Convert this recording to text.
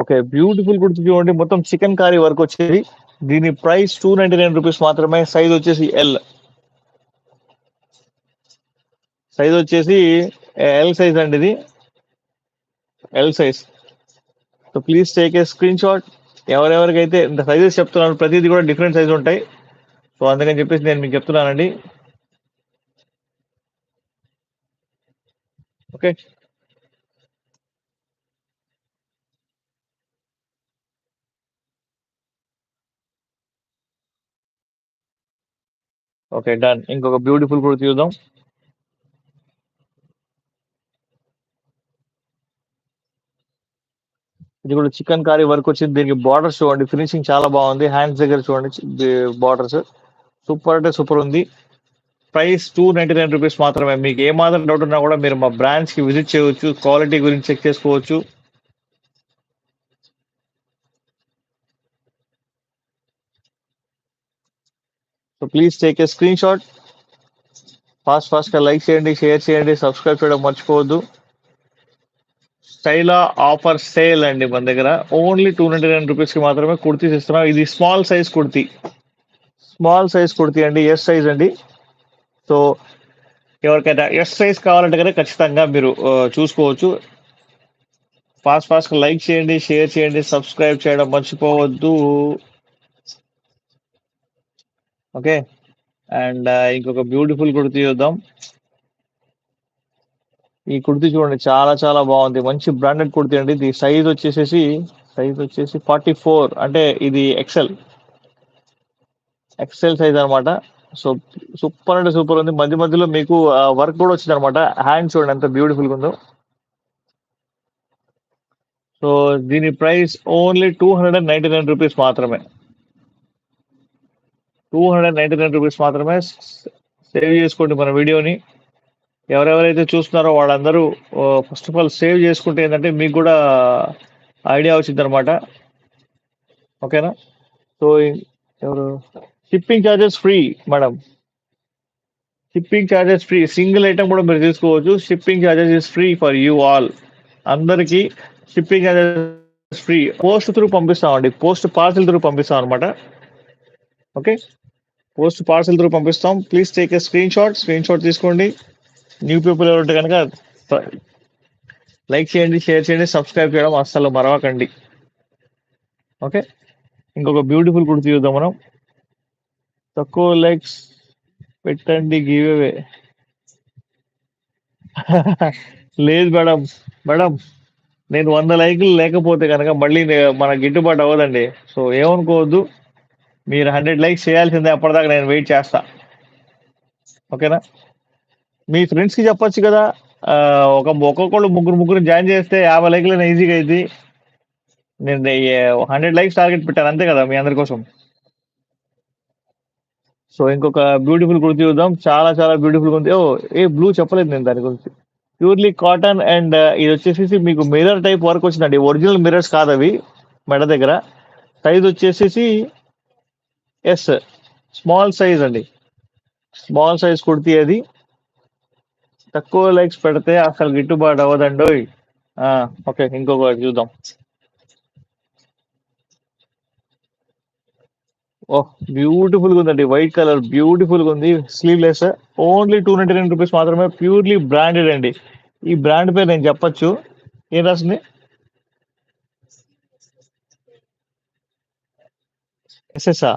Okay. Beautiful kurti చూడండి. మొత్తం chicken Carey work వచ్చేది. దీని ప్రైస్ రూ. 299 మాత్రమే. సైజ్ వచ్చేసి ఎల్. సైజ్ వచ్చేసి ఎల్ సైజ్ అండి ఇది. L size. So please take a screenshot. ఎవరెవరికైతే ఇంత సైజెస్ చెప్తున్నాను, ప్రతిదీ కూడా డిఫరెంట్ సైజ్ ఉంటాయి. సో అందుకని చెప్పేసి నేను మీకు చెప్తున్నానండి. ఓకే. Okay, done. ఇంకొక బ్యూటిఫుల్ కుర్తి చూద్దాం. ఇది కూడా చికెన్ కారీ వర్క్ వచ్చింది. దీనికి బార్డర్స్ చూడండి, ఫినిషింగ్ చాలా బాగుంది. హ్యాండ్స్ దగ్గర చూడండి బార్డర్స్. సూపర్ అంటే సూపర్ ఉంది. ప్రైస్ రూ. 299 మాత్రమే. మీకు ఏ మాత్రం డౌట్ ఉన్నా కూడా మీరు మా బ్రాంచ్ కి విజిట్ చేయవచ్చు. క్వాలిటీ గురించి చెక్ చేసుకోవచ్చు. So please take a screen shot. Fast గా లైక్ చేయండి, షేర్ చేయండి, సబ్స్క్రైబ్ చేయడం మర్చిపోవద్దు. స్టైలా ఆఫర్ సేల్ అండి మన దగ్గర. ఓన్లీ రూ. 299 కి మాత్రమే కుర్తీస్ ఇస్తున్నాం. ఇది small size kurti. Small size kurti అండి, ఎస్ సైజ్ అండి. సో ఎవరికైనా ఎస్ సైజ్ కావాలంటే కనుక ఖచ్చితంగా మీరు చూసుకోవచ్చు. ఫాస్ట్ గా లైక్ చేయండి, షేర్ చేయండి, సబ్స్క్రైబ్ చేయడం మర్చిపోవద్దు. ఓకే. అండ్ ఇంకొక బ్యూటిఫుల్ కుర్తీ చూద్దాం. ఈ కుర్తీ చూడండి, చాలా చాలా బాగుంది. మంచి బ్రాండెడ్ కుర్తీ అండి. ఇది సైజ్ వచ్చేసి 44, అంటే ఇది ఎక్సెల్ సైజ్ అనమాట. సో సూపర్ అంటే సూపర్ ఉంది. మధ్య మధ్యలో మీకు వర్క్ కూడా వచ్చింది అనమాట. హ్యాండ్ చూడండి ఎంత బ్యూటిఫుల్ గా ఉందో. సో దీని ప్రైస్ ఓన్లీ రూ. 299 మాత్రమే. రూ. 299 మాత్రమే. సేవ్ చేసుకోండి మన వీడియోని. ఎవరెవరైతే చూస్తున్నారో వాళ్ళందరూ ఫస్ట్ ఆఫ్ ఆల్ సేవ్ చేసుకుంటే ఏంటంటే మీకు కూడా ఐడియా వచ్చింది అనమాట. ఓకేనా? సో ఎవరు shipping charges free madam. Shipping charges free. Single item కూడా మీరు తీసుకోవచ్చు. Shipping charges is free for you all. అందరికి shipping charges free. Post through పంపిస్తామండి. పోస్ట్ పార్సిల్ త్రూ పంపిస్తాం అనమాట. ఓకే. పోస్ట్ పార్సిల్ త్రూ పంపిస్తాం. Please take a screenshot తీసుకోండి. New people ఎవరుంటే కనుక లైక్ చేయండి, షేర్ చేయండి, సబ్స్క్రైబ్ చేయడం అస్సలు మరవకండి. ఓకే. ఇంకొక బ్యూటిఫుల్ కుర్తి చూద్దాం మనం. తక్కువ లైక్స్ పెట్టండి గివ్ అవే. లేదు మేడం. మేడం, నేను 100 లైకులు లేకపోతే కనుక మళ్ళీ మన గిట్టుబాటు అవ్వదండి. సో ఏమనుకోవద్దు. మీరు 100 లైక్స్ చేయాల్సిందే. అప్పటిదాకా నేను వెయిట్ చేస్తా. ఓకేనా? మీ ఫ్రెండ్స్ కి చెప్పొచ్చు కదా. ఒక్కొక్కళ్ళు ముగ్గురు జాయిన్ చేస్తే 50 లైకులు ఈజీగా అయింది. నేను 100 లైక్స్ టార్గెట్ పెట్టాను అంతే కదా మీ అందరి కోసం. సో ఇంకొక బ్యూటిఫుల్ కుర్తి చూద్దాం. చాలా చాలా బ్యూటిఫుల్ ఉంది. బ్లూ చెప్పలేదు నేను దాని గురించి. ప్యూర్లీ కాటన్ అండ్ ఇది వచ్చేసి మీకు మిర్రర్ టైప్ వర్క్ వచ్చిందండి. ఒరిజినల్ మిర్రర్స్ కాదు అవి. మెడ దగ్గర సైజ్ వచ్చేసి ఎస్. స్మాల్ సైజ్ అండి. స్మాల్ సైజ్ కుర్తీ అది. తక్కువ లైక్స్ పెడితే అసలు గిట్టుబాటు అవ్వదండోయ్. ఓకే, ఇంకొకటి చూద్దాం. ఓహ్, బ్యూటిఫుల్ గా ఉందండి. వైట్ కలర్ బ్యూటిఫుల్ గా ఉంది. స్లీవ్లెస్. ఓన్లీ రూ. 299 మాత్రమే. ప్యూర్లీ బ్రాండెడ్ అండి. ఈ బ్రాండ్ పేరు నేను చెప్పొచ్చు. ఏం రాసింది? ఎస్ఎస్ఆ?